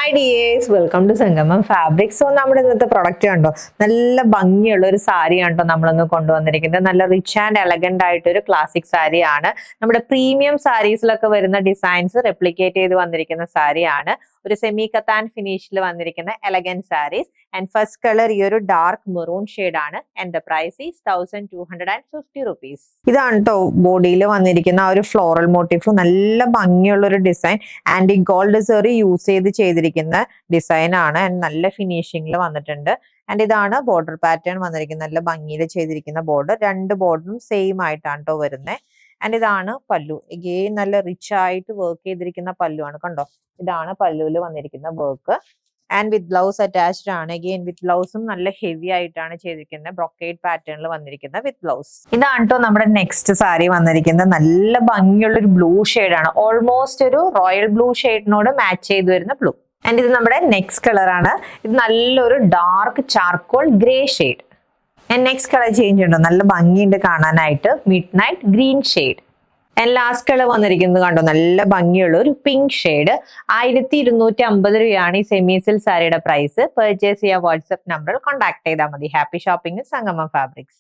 Hi dears, welcome to സംഗമം fabric. So നമ്മുടെ ഇന്നത്തെ പ്രൊഡക്റ്റ് കണ്ടോ, നല്ല ഭംഗിയുള്ള ഒരു സാരി കണ്ടോ നമ്മളൊന്ന് കൊണ്ടുവന്നിരിക്കുന്നത്. നല്ല റിച്ച് ആൻഡ് എലഗന്റ് ആയിട്ടൊരു ക്ലാസിക് സാരിയാണ്. നമ്മുടെ പ്രീമിയം സാരീസിലൊക്കെ വരുന്ന ഡിസൈൻസ് റെപ്ലിക്കേറ്റ് ചെയ്ത് വന്നിരിക്കുന്ന സാരിയാണ്. ഒരു സെമി കത്താൻ ഫിനിഷിൽ വന്നിരിക്കുന്ന elegant saris. And first colour ഈ ഒരു ഡാർക്ക് മെറൂൺ ഷെയ്ഡ് ആണ്. And the price is 1250 rupees. ഇതാണ് കേട്ടോ ബോഡിയിൽ വന്നിരിക്കുന്ന ആ ഒരു ഫ്ലോറൽ മോട്ടീഫ്. നല്ല ഭംഗിയുള്ള ഒരു ഡിസൈൻ. ആൻഡ് ഈ ഗോൾഡ് സെറി യൂസ് ചെയ്തിരിക്കുന്ന ഡിസൈൻ ആണ്. ആൻഡ് നല്ല ഫിനിഷിംഗിൽ വന്നിട്ടുണ്ട്. ആൻഡ് ഇതാണ് ബോർഡർ പാറ്റേൺ വന്നിരിക്കുന്നത്. നല്ല ഭംഗിയിൽ ചെയ്തിരിക്കുന്ന ബോർഡർ. രണ്ട് ബോർഡറും സെയിം ആയിട്ടാണ് കേട്ടോ വരുന്നത്. ആൻഡ് ഇതാണ് പല്ലു. എഗെയിൻ നല്ല റിച്ച് ആയിട്ട് വർക്ക് ചെയ്തിരിക്കുന്ന പല്ലു ആണ്. കണ്ടോ, ഇതാണ് പല്ലുവിൽ വന്നിരിക്കുന്ന work. And with blouse attached ആണ്. അഗെയിൻ വിത്ത് ബ്ലൗസും നല്ല ഹെവി ആയിട്ടാണ് ചെയ്തിരിക്കുന്നത്. ബ്രൊക്കേഡ് പാറ്റേണിൽ വന്നിരിക്കുന്ന വിത്ത് ബ്ലൗസ്. ഇതാണ് കേട്ടോ നമ്മുടെ നെക്സ്റ്റ് സാരി വന്നിരിക്കുന്നത്. നല്ല ഭംഗിയുള്ള ഒരു ബ്ലൂ ആണ്. ഓൾമോസ്റ്റ് ഒരു റോയൽ ബ്ലൂ ഷെയ്ഡിനോട് മാച്ച് ചെയ്ത് വരുന്ന ബ്ലൂ. ആൻഡ് ഇത് നമ്മുടെ നെക്സ്റ്റ് കളർ ആണ്. ഇത് നല്ലൊരു dark charcoal grey shade. And next colour change ഉണ്ടോ, നല്ല ഭംഗിയുണ്ട് കാണാനായിട്ട്. Mid night green shade. And last colour വന്നിരിക്കുന്നത് കണ്ടോ, നല്ല ഭംഗിയുള്ള ഒരു പിങ്ക് ഷെയ്ഡ്. 1250 രൂപയാണ് ഈ സെമി സിൽക്ക് സാരിയുടെ പ്രൈസ്. പർച്ചേസ് ചെയ്യാൻ വാട്സ്ആപ്പ് നമ്പറിൽ കോൺടാക്ട് ചെയ്താൽ മതി. ഹാപ്പി ഷോപ്പിംഗ് സംഗമം ഫാബ്രിക്സ്.